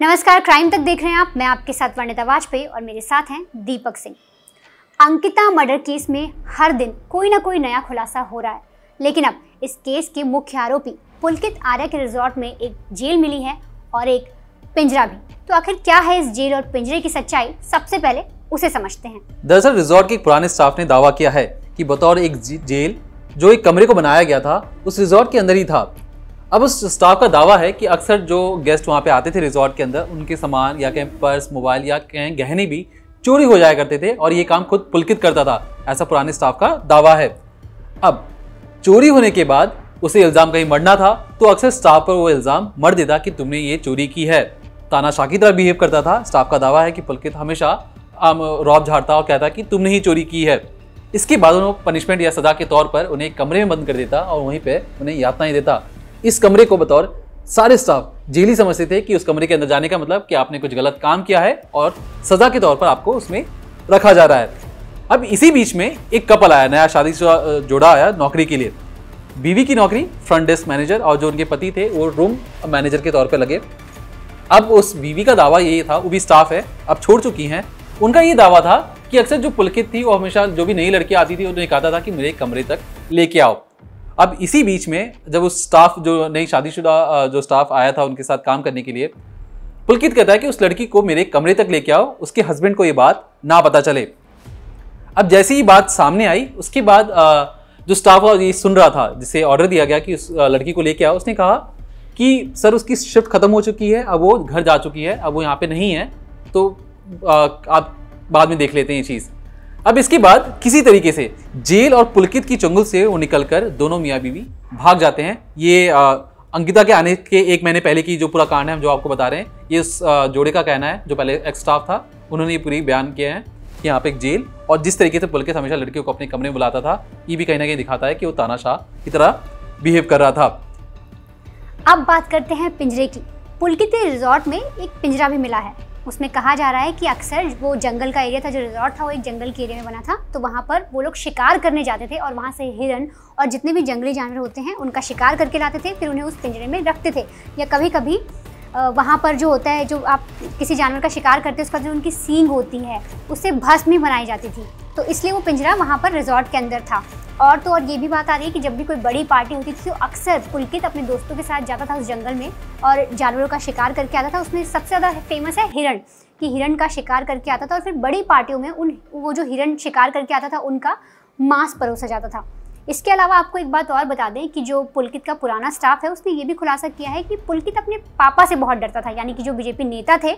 नमस्कार, क्राइम तक देख रहे हैं आप। मैं आपके साथ वर्णिता वाजपेयी और मेरे साथ हैं दीपक सिंह। अंकिता मर्डर केस में हर दिन कोई ना कोई नया खुलासा हो रहा है, लेकिन अब इस केस के मुख्य आरोपी पुलकित आर्या के रिजॉर्ट में एक जेल मिली है और एक पिंजरा भी। तो आखिर क्या है इस जेल और पिंजरे की सच्चाई, सबसे पहले उसे समझते हैं। दरअसल रिजॉर्ट के एक पुराने स्टाफ ने दावा किया है कि बतौर एक जेल जो एक कमरे को बनाया गया था उस रिजॉर्ट के अंदर ही था। अब उस स्टाफ का दावा है कि अक्सर जो गेस्ट वहाँ पे आते थे रिजॉर्ट के अंदर, उनके सामान या कहीं पर्स, मोबाइल या कहीं गहने भी चोरी हो जाया करते थे और ये काम खुद पुलकित करता था, ऐसा पुराने स्टाफ का दावा है। अब चोरी होने के बाद उसे इल्ज़ाम कहीं मरना था तो अक्सर स्टाफ पर वो इल्ज़ाम मर देता कि तुमने ये चोरी की है। तानाशाह की तरह बिहेव करता था। स्टाफ का दावा है कि पुलकित हमेशा रौब झाड़ता और कहता कि तुमने ही चोरी की है। इसके बाद उन्होंने पनिशमेंट या सजा के तौर पर उन्हें एक कमरे में बंद कर देता और वहीं पर उन्हें यातनाएं देता। इस कमरे को बतौर सारे स्टाफ जेली समझते थे कि उस कमरे के अंदर जाने का मतलब कि आपने कुछ गलत काम किया है और सजा के तौर पर आपको उसमें रखा जा रहा है। अब इसी बीच में एक कपल आया, नया शादीशुदा जोड़ा आया नौकरी के लिए। बीवी की नौकरी फ्रंट डेस्क मैनेजर और जो उनके पति थे वो रूम मैनेजर के तौर पर लगे। अब उस बीवी का दावा ये था, वो भी स्टाफ है, अब छोड़ चुकी हैं, उनका ये दावा था कि अक्सर जो पुलकित थी वो हमेशा जो भी नई लड़की आती थी उन्हें कहता था कि मेरे कमरे तक लेके आओ। अब इसी बीच में जब उस स्टाफ जो नई शादीशुदा जो स्टाफ आया था उनके साथ काम करने के लिए, पुलकित कहता है कि उस लड़की को मेरे कमरे तक लेके आओ, उसके हस्बैंड को ये बात ना पता चले। अब जैसे ही बात सामने आई उसके बाद जो स्टाफ ये सुन रहा था, जिसे ऑर्डर दिया गया कि उस लड़की को लेके आओ, उसने कहा कि सर उसकी शिफ्ट खत्म हो चुकी है, अब वो घर जा चुकी है, अब वो यहाँ पे नहीं है, तो आप बाद में देख लेते हैं ये चीज़। अब इसके बाद किसी तरीके से जेल और पुलकित की चंगुल से वो निकलकर दोनों मियाँ बीवी भाग जाते हैं। ये अंकिता के आने के एक महीने पहले की जो पूरा कांड है हम जो आपको बता रहे हैं, ये उस जोड़े का कहना है जो पहले एक्स स्टाफ था, उन्होंने ये पूरी बयान किया है कि यहाँ पे एक जेल और जिस तरीके से पुलकित हमेशा लड़कियों को अपने कमरे में बुलाता था, ये भी कहीं ना कहीं दिखाता है कि वो तानाशाह की तरह बिहेव कर रहा था। अब बात करते हैं पिंजरे की। पुलकित के रिजॉर्ट में एक पिंजरा भी मिला है। उसमें कहा जा रहा है कि अक्सर वो जंगल का एरिया था, जो रिजॉर्ट था वो एक जंगल के एरिया में बना था, तो वहाँ पर वो लोग शिकार करने जाते थे और वहाँ से हिरन और जितने भी जंगली जानवर होते हैं उनका शिकार करके लाते थे, फिर उन्हें उस पिंजरे में रखते थे। या कभी कभी वहाँ पर जो होता है, जो आप किसी जानवर का शिकार करते हैं उसका जो उनकी सींग होती है उससे भस्म भी बनाई जाती थी, तो इसलिए वो पिंजरा वहाँ पर रिजॉर्ट के अंदर था। और तो और ये भी बात आ रही है कि जब भी कोई बड़ी पार्टी होती थी तो अक्सर पुलकित अपने दोस्तों के साथ जाता था उस जंगल में और जानवरों का शिकार करके आता था। उसमें सबसे ज़्यादा फेमस है हिरण, कि हिरण का शिकार करके आता था और फिर बड़ी पार्टियों में वो जो हिरण शिकार करके आता था उनका मांस परोसा जाता था। इसके अलावा आपको एक बात और बता दें कि जो पुलकित का पुराना स्टाफ है उसने ये भी खुलासा किया है कि पुलकित अपने पापा से बहुत डरता था, यानी कि जो बीजेपी नेता थे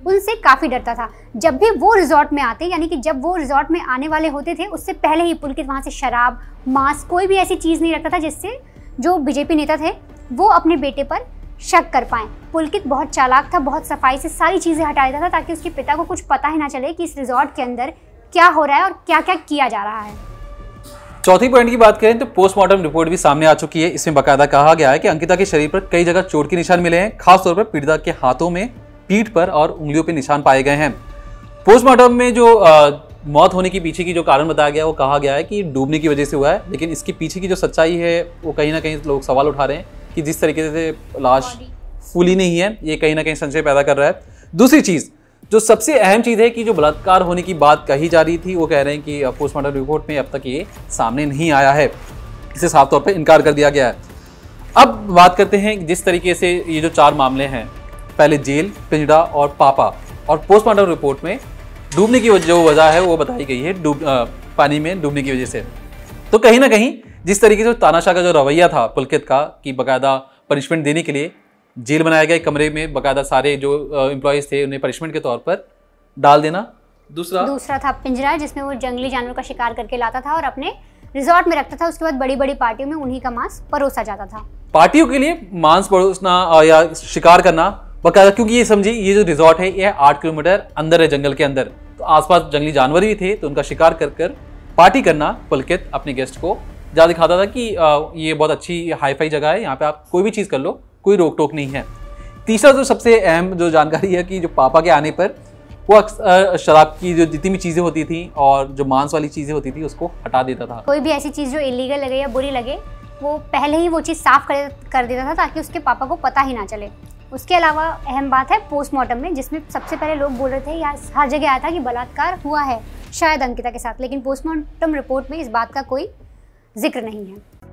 उनसे काफ़ी डरता था। जब भी वो रिजॉर्ट में आते, यानी कि जब वो रिजॉर्ट में आने वाले होते थे, उससे पहले ही पुलकित वहाँ से शराब, मांस, कोई भी ऐसी चीज़ नहीं रखता था जिससे जो बीजेपी नेता थे वो अपने बेटे पर शक कर पाएँ। पुलकित बहुत चालाक था, बहुत सफाई से सारी चीज़ें हटा देता था ताकि उसके पिता को कुछ पता ही ना चले कि इस रिजॉर्ट के अंदर क्या हो रहा है और क्या क्या किया जा रहा है। चौथी पॉइंट की बात करें तो पोस्टमार्टम रिपोर्ट भी सामने आ चुकी है। इसमें बाकायदा कहा गया है कि अंकिता के शरीर पर कई जगह चोट के निशान मिले हैं, खासतौर पर पीड़िता के हाथों में, पीठ पर और उंगलियों पर निशान पाए गए हैं। पोस्टमार्टम में जो मौत होने के पीछे की जो कारण बताया गया वो कहा गया है कि डूबने की वजह से हुआ है, लेकिन इसके पीछे की जो सच्चाई है वो कहीं ना कहीं लोग सवाल उठा रहे हैं कि जिस तरीके से लाश फूली नहीं है, ये कहीं ना कहीं संशय पैदा कर रहा है। दूसरी चीज़, जो सबसे अहम चीज़ है कि जो बलात्कार होने की बात कही जा रही थी, वो कह रहे हैं कि पोस्टमार्टम रिपोर्ट में अब तक ये सामने नहीं आया है, इसे साफ तौर पर इनकार कर दिया गया है। अब बात करते हैं जिस तरीके से ये जो चार मामले हैं, पहले जेल, पिंजरा और पापा, और पोस्टमार्टम रिपोर्ट में डूबने की जो वजह है वो बताई गई है, पानी में डूबने की वजह से। तो कहीं ना कहीं जिस तरीके से तानाशाह का जो रवैया था पुलकित का कि बाकायदा पनिशमेंट देने के लिए जेल बनाया गया, कमरे में बाकायदा सारे जो एम्प्लॉयज़ थे उन्हें पनिशमेंट के तौर पर डाल देना। दूसरा था पिंजरा, जिसमें वो जंगली जानवरों का शिकार करके लाता था और अपने रिजॉर्ट में रखता था। उसके बाद बड़ी बड़ी पार्टियों में उन्हीं का मांस परोसा जाता था। पार्टियों के लिए मांस परोसना या शिकार करना बाकायदा, क्योंकि ये समझिए ये जो रिजॉर्ट है ये 8 किलोमीटर अंदर है, जंगल के अंदर, तो आसपास जंगली जानवर भी थे, तो उनका शिकार कर पार्टी करना पुलकित अपने गेस्ट को ज़्यादा दिखाता था कि ये बहुत अच्छी हाईफाई जगह है, यहाँ पे आप कोई भी चीज़ कर लो, कोई रोक टोक नहीं है। तीसरा जो सबसे अहम जो जानकारी है कि जो पापा के आने पर वो अक्सर शराब की जो जितनी भी चीज़ें होती थी और जो मांस वाली चीज़ें होती थी उसको हटा देता था। कोई भी ऐसी चीज़ जो इलीगल लगे या बुरी लगे वो पहले ही वो चीज़ साफ कर देता था ताकि उसके पापा को पता ही ना चले। उसके अलावा अहम बात है पोस्टमार्टम में, जिसमें सबसे पहले लोग बोल रहे थे या हर जगह आया था कि बलात्कार हुआ है शायद अंकिता के साथ, लेकिन पोस्टमार्टम रिपोर्ट में इस बात का कोई जिक्र नहीं है।